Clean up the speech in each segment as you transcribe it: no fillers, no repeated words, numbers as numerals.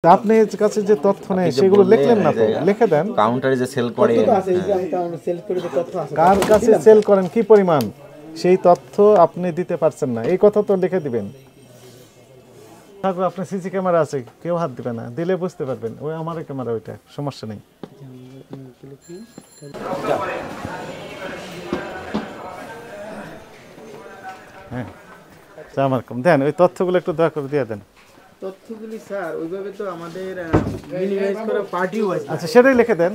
আপনার কাছে যে তথ্য নেই সেগুলো লিখলেন না তো, লিখে দেন। কাউন্টারে যে সেল করে, কার কাছে সেল করেন, কি পরিমাণ, সেই তথ্য আপনি দিতে পারছেন না, এই কথা তো লিখে দিবেন। তারপর আপনার সিসি ক্যামেরা আছে, কেউ হাত দিবে না, দিলে বুঝতে পারবেন ওই আমার ক্যামেরা, ওইটা সমস্যা নেই। হ্যাঁ আমার কম দেন, ওই তথ্যগুলো একটু দয়া করে দিয়ে দেন। তথ্যগুলি স্যার ওইভাবে তো আমাদের মিনিমাইজ করা পার্টিও আছে। আচ্ছা সেটাই লিখে দেন,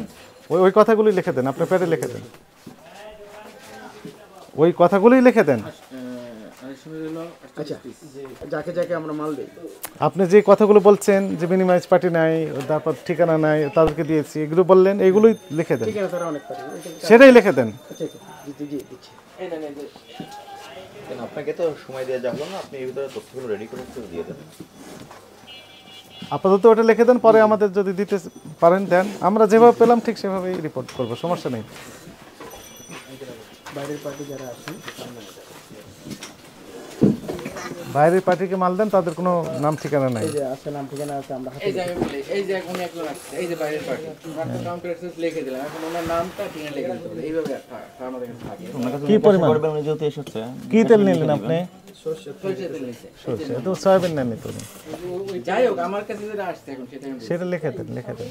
ওই কথাগুলি লিখে দেন, আপনার প্যাডে লিখে দেন, ওই কথাগুলোই লিখে দেন। আচ্ছা যাকে যাকে আমরা মাল দিই, আপনি যে কথাগুলো বলছেন যে মিনিমাইজ পার্টি নাই, তারপর ঠিকানা নাই, তাদেরকে দিয়েছি, এগুলো বললেন, এগুলোই লিখে দেন, সেটাই লিখে দেন। আপনাকে তো সময় দেওয়া যাবে না, আপনি এই ভিতরে তথ্যগুলো রেডি করে দিয়ে দেন। আপাতত ওটা লিখে দেন, পরে আমাদের যদি দিতে পারেন দেন, আমরা যেভাবে পেলাম ঠিক সেভাবেই রিপোর্ট করব, সমস্যা নেই। বাইরের পার্টি যারা আছেন, বাইরের পার্টিকে মাল দেন, তাদের কোনো নাম ঠিকানা নাই। এই যে আছে নাম ঠিকানা আছে, আমরা এই যে আমি বলি, এই যে এখন একজন আসছে, এই যে বাইরের পার্টি, আমরা কাউন্টার অ্যাক্সেস লিখে দিলাম, এখন ওনার নামটা ঠিকানা লিখে দিতে হবে, এইভাবে আমাদের কাছে থাকে। কি পরিমাণ উনি যেহেতু এসেছে, কি তেল নিলেন আপনি? সরষে তেল নিছে। সরষে তো, সয়াবিন নেননি তো? যাই হোক, আমার কাছে যেটা আসছে এখন সেটা আমি বলছি। সেটা লিখে দেন, লিখে দেন।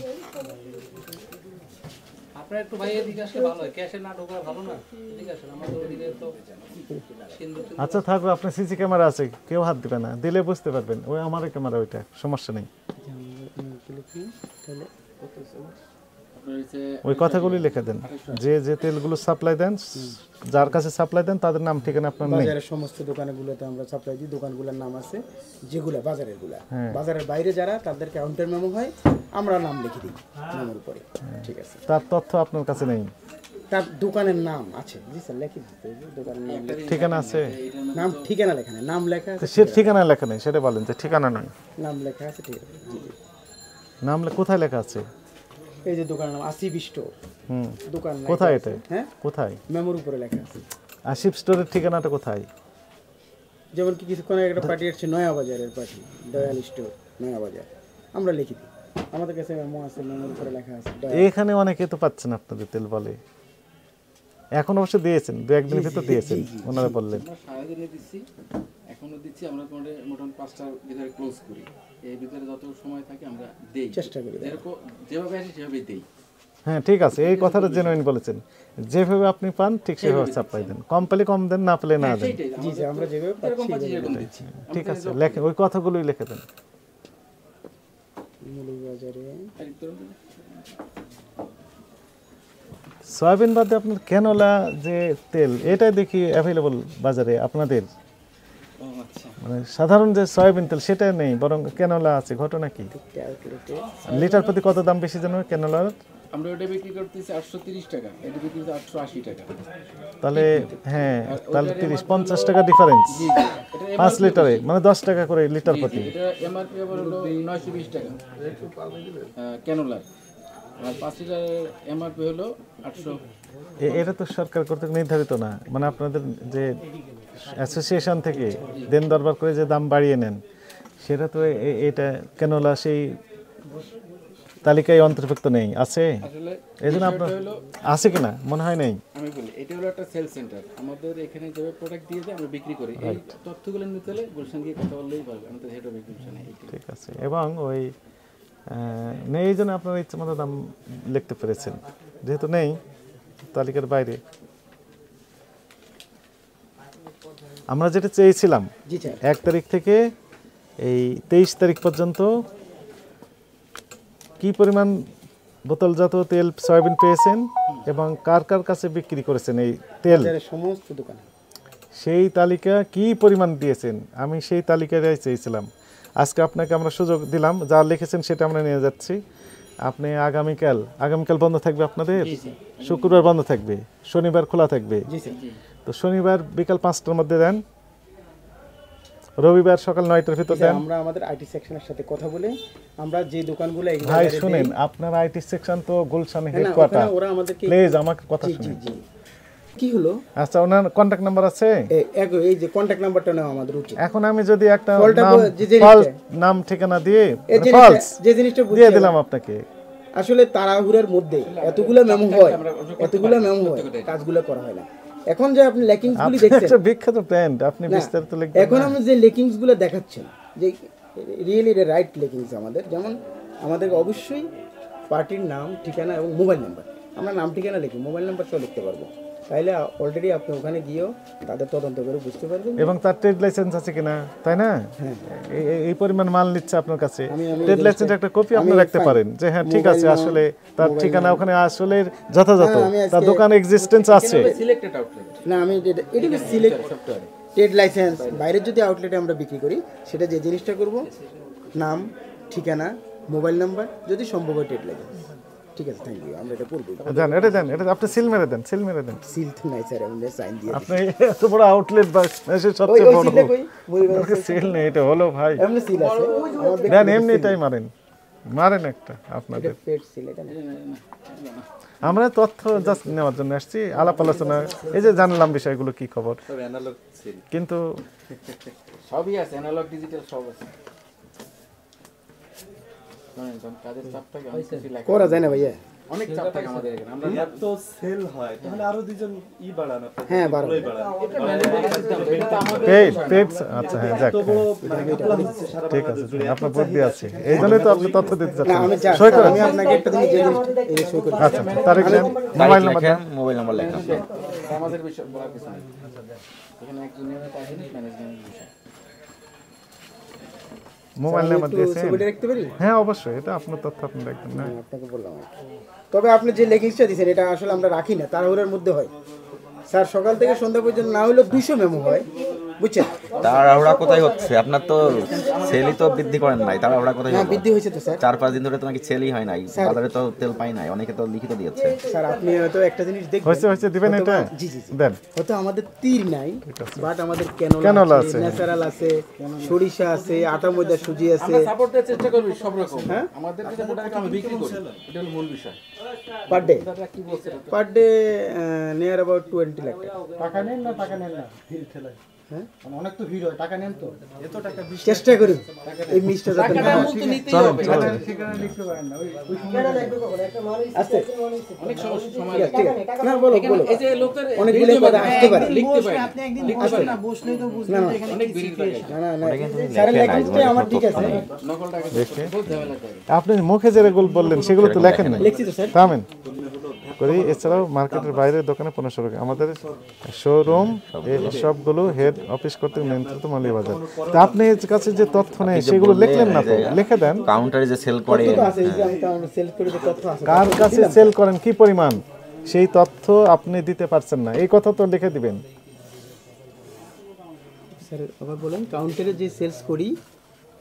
আপনার একটু ভাই এদিকে আসলে ভালো হয়, ক্যাশে না ঢোকা ভালো না, এদিকে আসেন, আমাদের ওদিকে তো সিন্ধু। আচ্ছা থাকবে, আপনার সিসি ক্যামেরা আছে, কেউ হাত দিবে না, দিলে বুঝতে পারবেন ওই আমার ক্যামেরা, ওইটা সমস্যা নেই। ওই কথাগুলি লিখে দেন, যে যে তেলগুলো সাপ্লাই দেন, যার কাছে সাপ্লাই দেন তাদের নাম ঠিকানা আপনার নেই। বাজারের সমস্ত দোকানগুলোতে আমরা সাপ্লাই দিই, দোকানগুলোর নাম আছে যেগুলা বাজারের গুলা, বাজারের বাইরে যারা তাদের কাউন্টার মেমো হয়, আমরা নাম লিখে দিই নামের উপরে, ঠিক আছে। তার তথ্য আপনার কাছে নেই? তার দোকানের নাম আছে, জি স্যার, লিখে দিতে হবে, দোকানের নাম, ঠিকানা আছে? নাম ঠিকানা লেখা নেই, নাম লেখা আছে, সে ঠিকানা লেখা নেই, সেটা বলেন যে ঠিকানা নয়, নাম লেখা আছে, ঠিক আছে, জি জি। নাম কোথায় লেখা আছে? এই যে দোকানের নাম আসিফ স্টোর, দোকান নাই, কোথায় এটা? হ্যাঁ কোথায়? মেমোর উপরে লেখা আছে। আসিফ স্টোরের ঠিকানাটা কোথায়? যেমন কি কিছুক্ষণ আগে একটা পার্টি আসছে, নয়া বাজারের পার্টি, দয়াল স্টোর, নয়া বাজার, আমরা লিখে দিই, আমাদের কাছে মেমো আছে, মেমোর উপরে লেখা আছে। এখানে অনেকে তো পাচ্ছেন আপনাদের তেল বলে, এখন অবশ্য দিয়েছেন, দু একদিনের ভিতর দিয়েছেন, ওনারা বললেন। আমরা সারাদিনে দিচ্ছি, এখনো দিচ্ছি, আমরা মোটামুটি 5টার ভিতরে ক্লোজ করি, এই ভিতরে যত সময় থাকে আমরা দেই, চেষ্টা করি, যেরকম যেভাবে আসে সেভাবেই দেই। হ্যাঁ ঠিক আছে, এই কথাটা জেনুইন বলেছেন, যেভাবে আপনি পান ঠিক সেভাবে সাপ্লাই দেন, কম পেলে কম দেন, না পেলে না দেন। সেইটাই জি জি, আমরা যেভাবে যেরকম পাচ্ছি পাচ্ছি সেরকম দিচ্ছি। ঠিক আছে, লেখে ওই কথাগুলোই লিখে দেন। বাজারে সয়াবিন বাদে আপনার ক্যানোলা যে তেল, এটাই দেখি অ্যাভেলেবল বাজারে আপনাদের, মানে সাধারণ যে সয়াবিন তেল সেটা নেই, বরং ক্যানোলা আছে, ঘটনা কি? লিটার প্রতি কত দাম বেশি জানো ক্যানোলার? আমরা ওটা বিক্রি করতেছি 830 টাকা, এটা বিক্রি করতে 880 টাকা। তাহলে হ্যাঁ, তাহলে 30-50 টাকা ডিফারেন্স 5 লিটারে, মানে 10 টাকা করে লিটার প্রতি। এটা এমআরপি আবার হলো 920 টাকা ক্যানোলার, আর 5 লিটারের এমআরপি হলো 800। এটা তো সরকার কর্তৃক নির্ধারিত না, মানে আপনাদের যে অ্যাসোসিয়েশন থেকে দেন দরবার করে যে দাম বাড়িয়ে নেন, সেটা তো এটা ক্যানোলা সেই তালিকায় অন্তর্ভুক্ত নেই, আছে? এই জন্য আপনার আছে কিনা মনে হয় নেই। আমি বলি, এটা হলো একটা সেল সেন্টার, আমাদের এখানে যে প্রোডাক্ট দিয়ে দেয় আমরা বিক্রি করি, এই তথ্যগুলো নিতে হলে গুলশান গিয়ে কথা বললেই পারবে, আমাদের হেড অফ গুলশানে। ঠিক আছে, এবং ওই নেই, এই জন্য আপনার ইচ্ছে মতো দাম লিখতে পেরেছেন, যেহেতু নেই তালিকার বাইরে। আমরা যেটা চেয়েছিলাম 1 তারিখ থেকে এই 23 তারিখ পর্যন্ত কি পরিমাণ বোতলজাত তেল সয়াবিন পেয়েছেন এবং কার কার কাছে বিক্রি করেছেন এই তেল, সমস্ত দোকানে সেই তালিকা কি পরিমাণ দিয়েছেন, আমি সেই তালিকাটাই চেয়েছিলাম। আজকে আপনাকে আমরা সুযোগ দিলাম, যা লিখেছেন সেটা আমরা নিয়ে যাচ্ছি। আপনি আগামীকাল বন্ধ থাকবে আপনাদের? শুক্রবার বন্ধ থাকবে, শনিবার খোলা থাকবে। তো শনিবার বিকাল 5টার মধ্যে দেন, রবিবার সকাল 9টার ভিতর দেন। আমরা আমাদের আইটি সেকশনের সাথে কথা বলে আমরা যে দোকানগুলো ভাই শুনেন, আপনার আইটি সেকশন তো গুলশান হেডকোয়ার্টার, ওরা আমাদেরকে প্লিজ আমাকে কথা শুনুন। কি হলো আচ্ছা, ওনার কন্ট্যাক্ট নাম্বার আছে? এই যে কন্ট্যাক্ট নাম্বারটা নেওয়া আমাদের উচিত। এখন আমি যদি একটা ফলটা নাম যে জিনিসটা- false নাম ঠিকানা দিয়ে এই ফলস যে জিনিসটা দিয়ে বুঝিয়ে দিলাম আপনাকে, আসলে তাড়াহুড়ার মধ্যে এতগুলো মেমো হয়, এতগুলো মেমো হয়, কাজগুলো করা হয় না। এখন যে আপনি লেকিংস গুলি আপনি দেখছেন, একটা বিখ্যাত ব্র্যান্ড, আপনি না, বিস্তারিত লিখবেন এখন না। আমরা যে লেকিংস গুলো দেখাচ্ছেন যে রিয়েলি রাইট লেকিংস আমাদের, যেমন আমাদের অবশ্যই পার্টির নাম, ঠিকানা এবং মোবাইল নাম্বার। আমরা নাম ঠিকানা লিখি, মোবাইল নাম্বারটাও লিখতে পারবো, তাইলে অলরেডি আপনি ওখানে গিয়েও তাদের তদন্ত করে বুঝতে পারবেন। এবং তার ট্রেড লাইসেন্স আছে কিনা, তাই না? এই পরিমাণ মাল নিচ্ছে আপনার কাছে, ট্রেড লাইসেন্স একটা কপি আপনি রাখতে পারেন যে হ্যাঁ ঠিক আছে, আসলে তার ঠিকানা ওখানে আসলে যথাযথ, তার দোকান এক্সিস্টেন্স আছে। সিলেক্টেড আউটলেট না, আমি এটা সিলেক্ট ট্রেড লাইসেন্স বাইরের যদি আউটলেটে আমরা বিক্রি করি, সেটা যে জিনিসটা করব, নাম, ঠিকানা, মোবাইল নাম্বার, যদি সম্ভব হয় ট্রেড লাইসেন্স। ঠিক আছে, থ্যাংক ইউ, আমরা এটা করবো। দেন, এটা দেন, এটা আপনি সিল মেরে দেন, সিল মেরে দেন। সিল তো নাই স্যার, আমরা সাইন দিয়ে আপনি এত বড় আউটলেট বা দেশের ওই সবচেয়ে বড়, সিলটা কই বলবেন? সিল নেই, এটা হলো ভাই, এমনি সিল আছে আমাদের, দেন এমনিটাই মারেন, মারেন একটা আপনাদের। পেড সিল এটা না। আমরা তথ্য জাস্ট নেওয়ার জন্য আসছি, আলাপ আলোচনা, এই যে জানলাম বিষয়গুলো কি খবর, কিন্তু সবই আছে, অ্যানালগ ডিজিটাল সব আছে। মানে কাজের চাপ থাকে, অনেক কিছু লেখা, করা যায় না ভাইয়া, অনেক চাপ থাকে আমাদের এখানে। আমরা এত সেল হয় তাহলে আরো দুজন বাড়ান আপনার, হ্যাঁ বারো পেড পেড, আচ্ছা হ্যাঁ, যাক ঠিক আছে, আপনার বুদ্ধি আছে, এই জন্যই তো আপনি তথ্য দিতে না, আমি চাচ্ছেন। সই করেন, আমি আপনাকে একটা দিন যে এই সই করে আচ্ছা, তারিখ নেন, মোবাইল নাম্বার দেন। মোবাইল নাম্বার লেখা। আমাদের বিষয় বলার কিছু নেই, এখানে একজন ম্যানেজমেন্ট বিষয়। মোবাইল নাম্বার দিয়েছেন? ছবিটা রাখতে পারি? হ্যাঁ অবশ্যই, এটা আপনার তথ্য আপনি রাখবেন না। আপনাকে বললাম আর কি। তবে আপনি যে লেগিংসটা দিয়েছেন এটা আসলে আমরা রাখি না, তাড়াহুড়োর মধ্যে হয় স্যার। সকাল থেকে সন্ধ্যা পর্যন্ত না হলেও 200 মেমো হয়, বুঝছেন? তাড়াহুড়া কোথায় হচ্ছে? আপনার তো সেলই তো বৃদ্ধি করেন নাই, তাড়াহুড়া কোথায় না, হলো? বৃদ্ধি হয়েছে তো স্যার। 4-5 দিন ধরে তো নাকি সেলই হয় নাই, বাজারে তো তেল পাই নাই, অনেকে তো লিখিত দিয়েছে। স্যার আপনি হয়তো একটা জিনিস দেখবেন, হয়েছে হয়েছে, দিবেন এটা? জি জি জি, দেন। হয়তো আমাদের তীর নাই, বাট আমাদের ক্যানোলা ক্যানোলা আছে। আছে, ন্যাচারাল আছে, সরিষা আছে, আটা ময়দা সুজি আছে। আমরা সাপোর্ট দেওয়ার চেষ্টা করবি সব রকম। হ্যাঁ, আমাদের যে প্রোডাক্ট আমরা বিক্রি করি, এটা হলো মূল বিষয়। পার ডে, দাদা কি বলছে? Per day near about 20 lakh টাকা। টাকা নেন না টাকা নেন না ভিড় ঠেলায়, হ্যাঁ, মানে অনেক তো ভিড় হয়, টাকা নেন তো এত টাকা চেষ্টা করি এই মিষ্টি যাতে টাকাটা না মূল তো নিতেই হবে। সেখানে লিখতে পারেন না, ওই আসতে। অনেক সময় ঠিক আছে, ঠিক আছে। না বলো বলো, এই যে লোকের অনেকগুলো কথা আসতে পারে। লিখতে পারে আপনি একদিন বসবেন না, বসলেই তো বুঝবেন যে এখানে অনেক বেরিয়ে থাকে। না না না, স্যারের লেখনটাই আমার ঠিক আছে, নকল টাকা খুব ঝামেলা থাকে। আপনি মুখে যেগুলো বললেন সেগুলো তো লেখেন না। লিখছি তো স্যার। থামেন করি, এছাড়াও মার্কেটের বাইরে দোকানে 1500 টাকা, আমাদের শোরুম সবগুলো হেড অফিস করতে নিয়ন্ত্রিত মালিয়া বাজার। তা আপনি কাছে যে তথ্য নেই সেগুলো লিখলেন না তো, লিখে দেন। কাউন্টারে যে সেল করে, তথ্য তো আছে, এই যে আমি কাউন্টার সেল করে যে তথ্য আছে, কার কাছে সেল করেন, কি পরিমাণ, সেই তথ্য আপনি দিতে পারছেন না, এই কথা তো লিখে দিবেন। স্যার আবার বলেন, কাউন্টারে যে সেলস করি,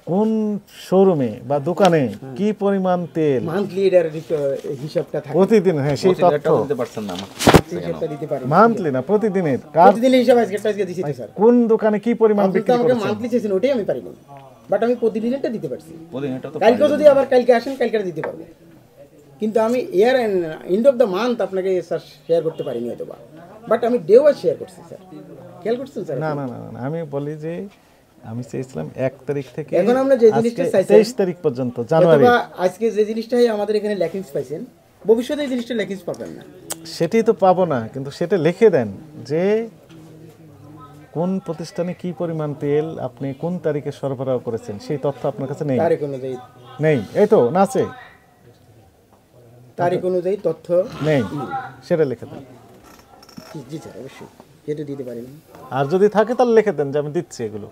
কোন শোরুমে বা দোকানে কি পরিমাণ তেল মান্থলি এর হিসাবটা থাকে, প্রতিদিন, হ্যাঁ সেই তথ্য প্রতিদিনটাও দিতে পারছেন না আমার। হিসাবটা দিতে পারি। মান্থলি না প্রতিদিনের, কার প্রতিদিনের হিসাব আজকে দিছি তো স্যার। কোন দোকানে কি পরিমাণ আপনি তো বিক্রি আমাকে করেছেন। মান্থলি চেয়েছেন, ওটাই আমি পারি না, বাট আমি প্রতিদিনেরটা দিতে পারছি। প্রতিদিনটা তো কালকে যদি আবার কালকে আসেন, কালকে দিতে পারবো, কিন্তু আমি ইয়ার এন্ড অফ দ্য মান্থ আপনাকে স্যার শেয়ার করতে পারিনি হয়তো বা, বাট আমি ডে ওয়াইজ শেয়ার করছি স্যার। খেয়াল করছেন স্যার? না না না না, আমি বলি যে আমি চেয়েছিলাম 1 তারিখ থেকে এখন আমরা যে জিনিসটা চাইছি 23 তারিখ পর্যন্ত জানুয়ারি, অথবা আজকে যে জিনিসটাই আমাদের এখানে ল্যাকিংস পাইছেন, ভবিষ্যতে এই জিনিসটা ল্যাকিংস পাবেন না। সেটাই তো পাবো না, কিন্তু সেটা লিখে দেন যে কোন প্রতিষ্ঠানে কি পরিমাণ তেল আপনি কোন তারিখে সরবরাহ করেছেন, সেই তথ্য আপনার কাছে নেই। তারিখ অনুযায়ী, নেই, এই তো না আছে, তারিখ অনুযায়ী তথ্য নেই, সেটা লিখে দেন। জি স্যার, অবশ্যই যেটা দিতে পারি না। আর যদি থাকে তাহলে লিখে দেন যে আমি দিচ্ছি এগুলো।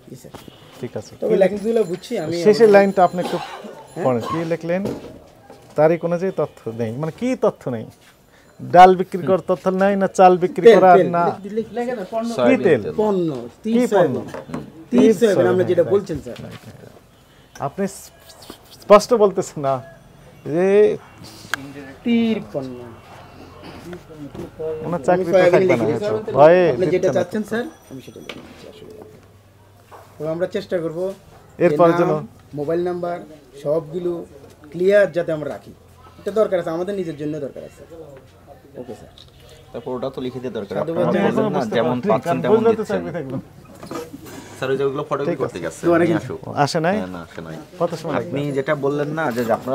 জি স্যার, ঠিক আছে, তবে ল্যাকিংসগুলো বুঝছি আমি। শেষের লাইনটা আপনি একটু পড়েন, কি লিখলেন? তারিখ অনুযায়ী তথ্য নেই, মানে কি তথ্য নেই? ডাল বিক্রি করার তথ্য নাই, না চাল বিক্রি তেল, করার, তেল, না লেখেন না, পণ্য, কি তেল, পণ্য, কি 300 পণ্য? 300 আপনি যেটা বলছেন স্যার, আপনি স্পষ্ট বলতেছেন না যে তীর পণ্য। ওনার চাকরি তো সয়াবিন থাকবে না লিখে দিয়েছি। হয়তো। ভয়ে আপনি যেটা দিচ্ছে না। চাচ্ছেন স্যার, আমি সেটা লিখে দিচ্ছি, আসলে তো আমরা চেষ্টা করব এরপর যেন মোবাইল নাম্বার সবগুলো ক্লিয়ার যাতে আমরা রাখি, এটা দরকার আছে, আমাদের নিজের জন্য দরকার আছে। Okay sir. তারপর ওটা তো লিখে দিয়ে দরকার সাধুবাদ আপনারা জানাই। বললেন না যেমন পাচ্ছেন তেমন বুঝলে তো দিচ্ছেন চাকরি থাকবেন। স্যার ওই যে ওগুলো ফটোকপি করতে গেছে তো অনেক নিয়ে আসুক। আসে নাই না আসে নাই। কত সময় লাগবে? আপনি যেটা বললেন না যে আপনারা